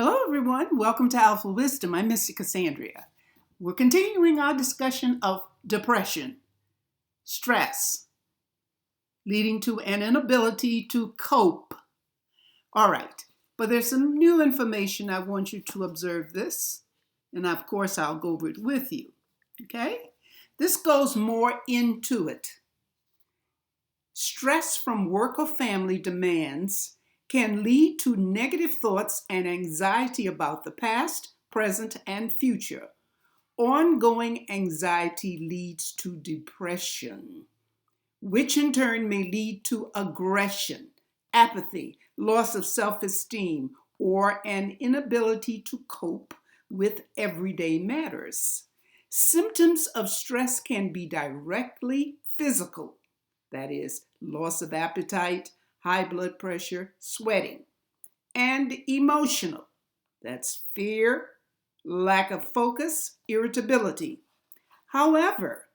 Hello, everyone. Welcome to Alphawisdom. I'm Mystic Cassandria. We're continuing our discussion of depression, stress, leading to an inability to cope. All right, but there's some new information. I want you to observe this, and of course, I'll go over it with you. Okay? This goes more into it. Stress from work or family demands can lead to negative thoughts and anxiety about the past, present, and future. Ongoing anxiety leads to depression, which in turn may lead to aggression, apathy, loss of self-esteem, or an inability to cope with everyday matters. Symptoms of stress can be directly physical, that is, loss of appetite, high blood pressure, sweating, and emotional. That's fear, lack of focus, irritability. However,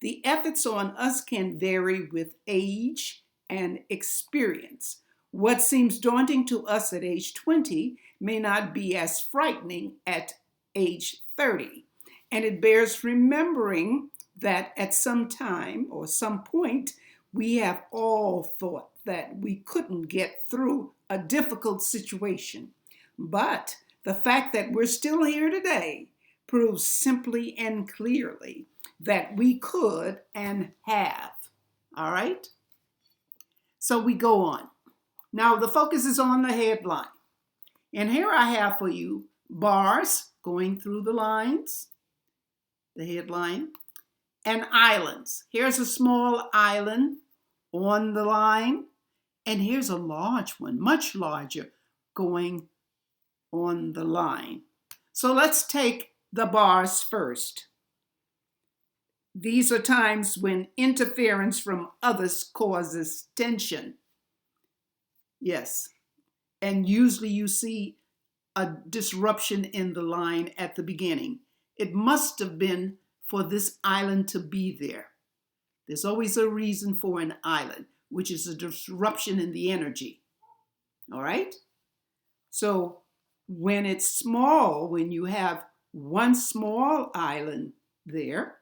the effects on us can vary with age and experience. What seems daunting to us at age 20 may not be as frightening at age 30. And it bears remembering that at some time or some point, we have all thought that we couldn't get through a difficult situation. But the fact that we're still here today proves simply and clearly that we could and have. All right? So we go on. Now the focus is on the headline. And here I have for you bars going through the lines, the headline, and islands. Here's a small island on the line. And here's a large one, much larger, going on the line. So let's take the bars first. These are times when interference from others causes tension. Yes, and usually you see a disruption in the line at the beginning. It must have been for this island to be there. There's always a reason for an island, which is a disruption in the energy. All right? So when it's small, when you have one small island there,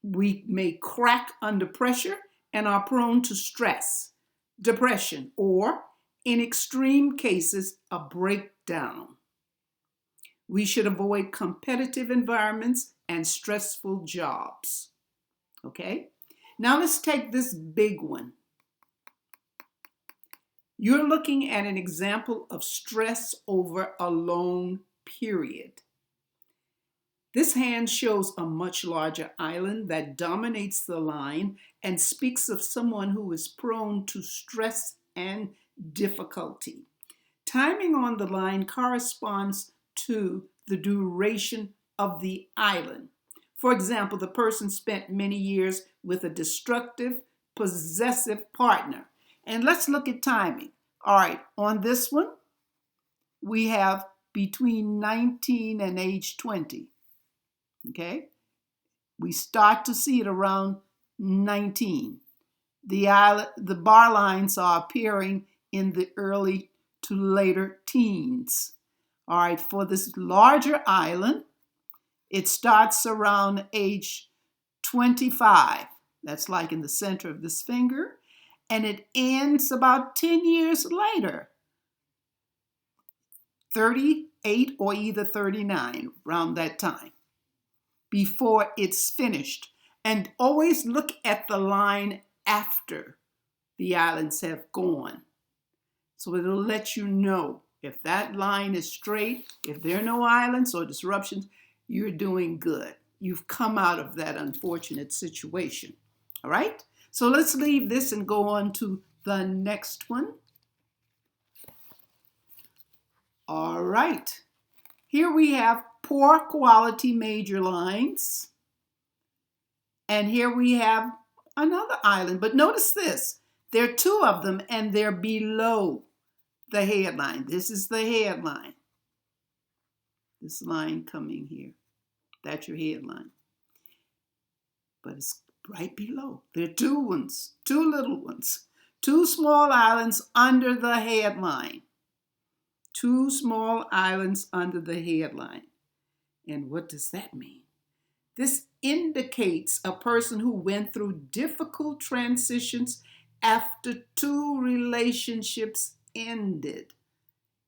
we may crack under pressure and are prone to stress, depression, or in extreme cases, a breakdown. We should avoid competitive environments and stressful jobs. Okay? Now let's take this big one. You're looking at an example of stress over a long period. This hand shows a much larger island that dominates the line and speaks of someone who is prone to stress and difficulty. Timing on the line corresponds to the duration of the island. For example, the person spent many years with a destructive, possessive partner. And let's look at timing. All right, on this one, we have between 19 and age 20. Okay? We start to see it around 19. The bar lines are appearing in the early to later teens. All right, for this larger island, it starts around age 25. That's like in the center of this finger. And it ends about 10 years later, 38 or either 39, around that time, before it's finished. And always look at the line after the islands have gone. So it'll let you know if that line is straight, if there are no islands or disruptions, you're doing good. You've come out of that unfortunate situation. All right? So let's leave this and go on to the next one. All right. Here we have poor quality major lines. And here we have another island. But notice this. There are two of them and they're below the headline. This is the headline. This line coming here. That's your headline. But it's right below. There are two ones, two little ones, two small islands under the headline. 2 small islands under the headline. And what does that mean? This indicates a person who went through difficult transitions after 2 relationships ended.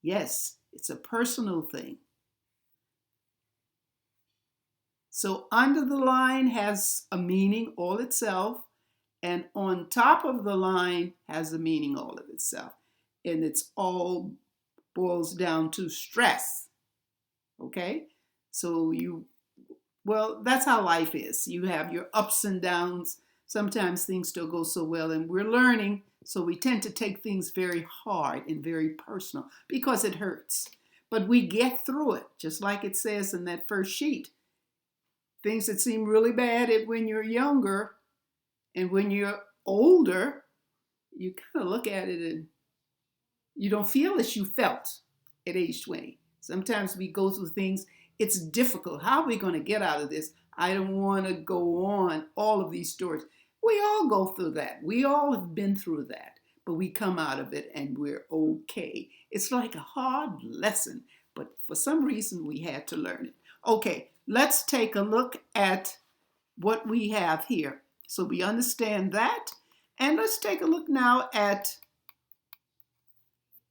Yes, it's a personal thing. So under the line has a meaning all itself, and on top of the line has a meaning all of itself. And it's all boils down to stress. Okay? So well, that's how life is. You have your ups and downs. Sometimes things don't go so well, and we're learning, so we tend to take things very hard and very personal because it hurts. But we get through it, just like it says in that first sheet. Things that seem really bad when you're younger, and when you're older, you kind of look at it and you don't feel as you felt at age 20. Sometimes we go through things, it's difficult. How are we going to get out of this? I don't want to go on all of these stories. We all go through that. We all have been through that, but we come out of it and we're okay. It's like a hard lesson, but for some reason we had to learn it. Okay, let's take a look at what we have here. So we understand that. And let's take a look now at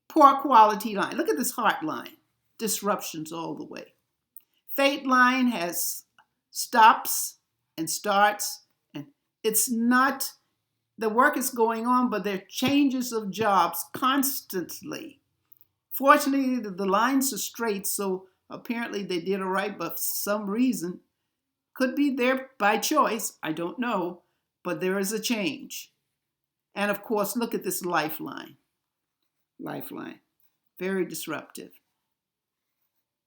poor quality line. Look at this heart line. Disruptions all the way. Fate line has stops and starts. And it's not, the work is going on, but there are changes of jobs constantly. Fortunately, the lines are straight, so apparently they did all right, but for some reason, could be there by choice, I don't know, but there is a change. And of course, look at this lifeline. Lifeline, very disruptive.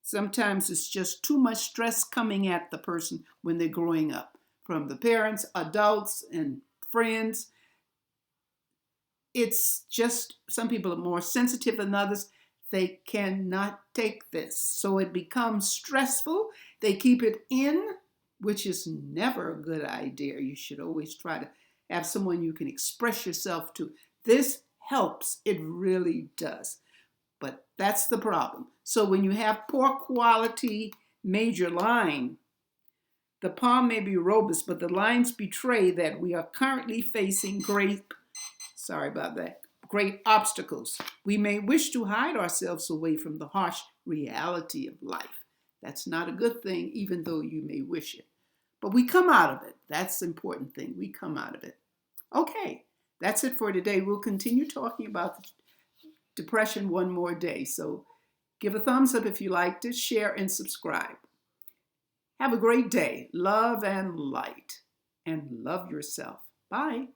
Sometimes it's just too much stress coming at the person when they're growing up, from the parents, adults, and friends. It's just, some people are more sensitive than others. They cannot take this. So it becomes stressful. They keep it in, which is never a good idea. You should always try to have someone you can express yourself to. This helps. It really does. But that's the problem. So when you have poor quality major line, the palm may be robust, but the lines betray that we are currently facing great obstacles. We may wish to hide ourselves away from the harsh reality of life. That's not a good thing, even though you may wish it. But we come out of it. That's the important thing. We come out of it. Okay, that's it for today. We'll continue talking about depression one more day. So give a thumbs up if you liked it, share and subscribe. Have a great day. Love and light. And love yourself. Bye.